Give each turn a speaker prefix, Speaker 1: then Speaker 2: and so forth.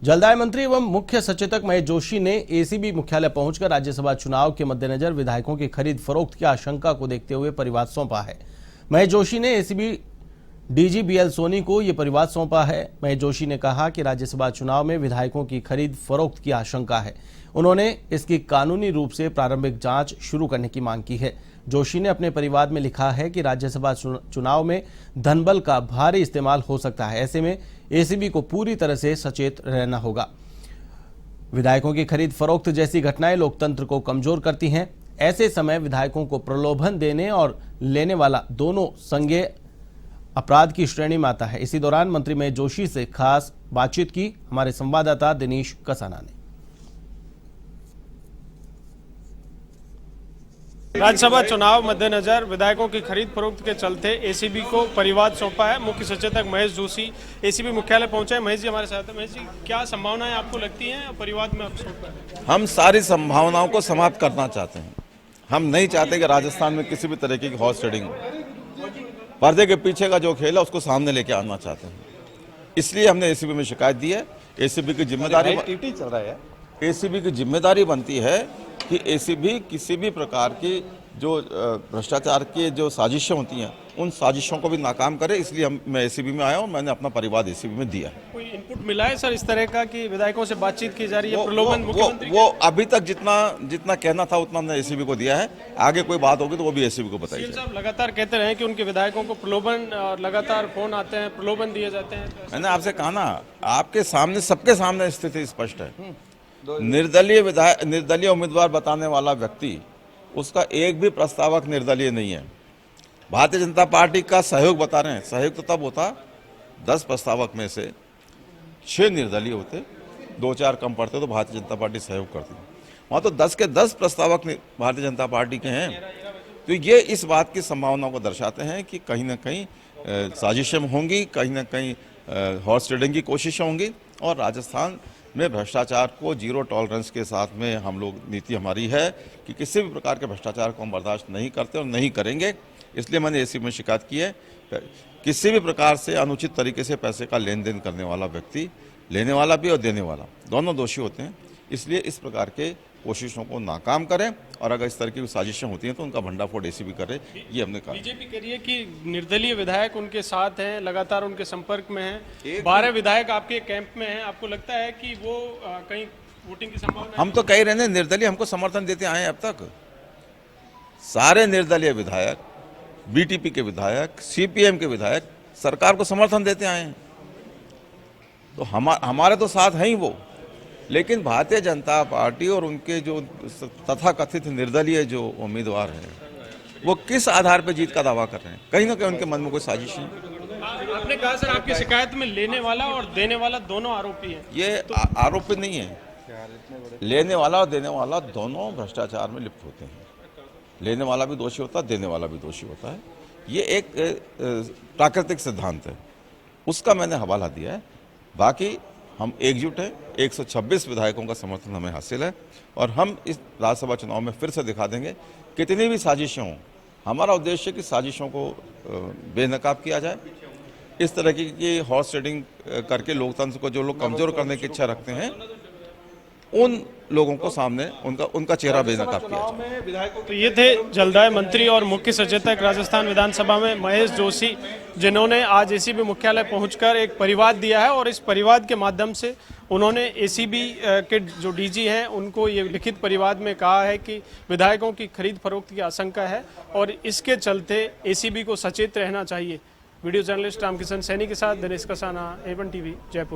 Speaker 1: जलदाय मंत्री एवं मुख्य सचेतक महेश जोशी ने एसीबी मुख्यालय पहुंचकर राज्यसभा चुनाव के मद्देनजर विधायकों की खरीद फरोख्त की आशंका को देखते हुए परिवाद सौंपा है। महेश जोशी ने एसीबी डीजी बीएल सोनी को यह परिवाद सौंपा है। महेश जोशी ने कहा कि राज्यसभा चुनाव में विधायकों की खरीद फरोख्त की आशंका है। उन्होंने इसकी कानूनी रूप से प्रारंभिक जांच शुरू करने की मांग की है। जोशी ने अपने परिवाद में लिखा है कि राज्यसभा चुनाव में धनबल का भारी इस्तेमाल हो सकता है। ऐसे में एसीबी को पूरी तरह से सचेत रहना होगा। विधायकों की खरीद फरोख्त जैसी घटनाएं लोकतंत्र को कमजोर करती हैं। ऐसे समय विधायकों को प्रलोभन देने और लेने वाला दोनों संज्ञेय अपराध की श्रेणी में आता है। इसी दौरान मंत्री महेश जोशी से खास बातचीत की हमारे संवाददाता दिनेश कसाना ने।
Speaker 2: राज्यसभा चुनाव मद्देनजर विधायकों की खरीद फरोख्त के चलते एसीबी को परिवाद सौंपा है। मुख्य सचेतक महेश जोशी एसीबी मुख्यालय पहुंचे हैं। महेश जी हमारे साथ हैं। महेश जी, क्या संभावनाएं आपको लगती हैं परिवाद में आप सौंपा है?
Speaker 3: हम सारी संभावनाओं को समाप्त करना चाहते हैं। हम नहीं चाहते कि राजस्थान में किसी भी तरीके की हॉर्स ट्रेडिंग हो। पर्दे के पीछे का जो खेल है उसको सामने लेके आना चाहते हैं। इसलिए हमने एसीबी में शिकायत दी है। एसीबी की जिम्मेदारी
Speaker 4: चल रहा है।
Speaker 3: एसीबी की जिम्मेदारी बनती है कि एसीबी किसी भी प्रकार की जो भ्रष्टाचार की जो साजिशें होती हैं उन साजिशों को भी नाकाम करे। इसलिए मैं एसीबी में आया हूं। मैंने अपना परिवाद एसीबी में दिया है।
Speaker 2: कोई इनपुट मिला है सर इस तरह का कि विधायकों से बातचीत की जा रही है? प्रलोभन मुख्यमंत्री
Speaker 3: वो अभी तक जितना कहना था उतना हमने एसीबी को दिया है। आगे कोई बात होगी तो वो भी एसीबी को बताइए।
Speaker 2: साहब लगातार कहते रहे कि उनके विधायकों को प्रलोभन और लगातार फोन आते हैं, प्रलोभन दिए जाते हैं।
Speaker 3: मैंने आपसे कहा ना, आपके सामने सबके सामने स्थिति स्पष्ट है। निर्दलीय उम्मीदवार बताने वाला व्यक्ति, उसका एक भी प्रस्तावक निर्दलीय नहीं है। भारतीय जनता पार्टी का सहयोग बता रहे हैं। सहयोग तो तब होता 10 प्रस्तावक में से 6 निर्दलीय होते, 2-4 कम पड़ते तो भारतीय जनता पार्टी सहयोग करती। वहाँ तो 10 के 10 प्रस्तावक भारतीय जनता पार्टी के हैं। तो ये इस बात की संभावनाओं को दर्शाते हैं कि कहीं ना कहीं साजिशें होंगी, कहीं ना कहीं हॉर्स ट्रेडिंग की कोशिशें होंगी। और राजस्थान में भ्रष्टाचार को जीरो टॉलरेंस के साथ में हम लोग नीति हमारी है कि किसी भी प्रकार के भ्रष्टाचार को हम बर्दाश्त नहीं करते और नहीं करेंगे। इसलिए मैंने एसीबी में शिकायत की है। किसी भी प्रकार से अनुचित तरीके से पैसे का लेन देन करने वाला व्यक्ति, लेने वाला भी और देने वाला, दोनों दोषी होते हैं। इसलिए इस प्रकार के कोशिशों को नाकाम करें और अगर इस तरह की साजिशें होती हैं तो उनका भंडाफोड़ एसीबी करे। ये हमने कहा।
Speaker 2: बीजेपी कह रही है कि निर्दलीय विधायक उनके साथ हैं, लगातार उनके संपर्क में हैं। 12 विधायक आपके कैंप में हैं। आपको लगता है कि वो कहीं वोटिंग की संभावना?
Speaker 3: हम तो कह रहे हैं निर्दलीय हमको समर्थन देते आए हैं अब तक। सारे निर्दलीय विधायक, बीटीपी के विधायक, सीपीएम के विधायक सरकार को समर्थन देते आए हैं। तो हमारे तो साथ हैं ही वो। लेकिन भारतीय जनता पार्टी और उनके जो तथाकथित निर्दलीय जो उम्मीदवार हैं वो किस आधार पर जीत का दावा कर रहे हैं? कहीं ना कहीं उनके मन में कोई साजिश है।
Speaker 2: आपने कहा सर आपकी शिकायत में लेने वाला और देने वाला दोनों आरोपी हैं।
Speaker 3: ये आरोपी नहीं है। लेने वाला और देने वाला दोनों भ्रष्टाचार में लिप्त होते हैं। लेने वाला भी दोषी होता है, देने वाला भी दोषी होता है। ये एक प्राकृतिक सिद्धांत है, उसका मैंने हवाला दिया है। बाकी हम एकजुट हैं। 126 विधायकों का समर्थन हमें हासिल है और हम इस राज्यसभा चुनाव में फिर से दिखा देंगे कितनी भी साजिशें हों। हमारा उद्देश्य है कि साजिशों को बेनकाब किया जाए। इस तरह की हॉर्स ट्रेडिंग करके लोकतंत्र को जो लोग कमजोर करने की इच्छा रखते हैं उन लोगों को सामने उनका चेहरा बेनकाब किया जाए।
Speaker 2: तो ये थे जलदाय मंत्री और मुख्य सचेतक राजस्थान विधानसभा में महेश जोशी, जिन्होंने आज एसीबी मुख्यालय पहुंचकर एक परिवाद दिया है और इस परिवाद के माध्यम से उन्होंने एसीबी के जो डीजी हैं उनको ये लिखित परिवाद में कहा है कि विधायकों की खरीद फरोख्त की आशंका है और इसके चलते एसीबी को सचेत रहना चाहिए। वीडियो जर्नलिस्ट रामकिशन सैनी के साथ दिनेश कसाना, A1 टीवी, जयपुर।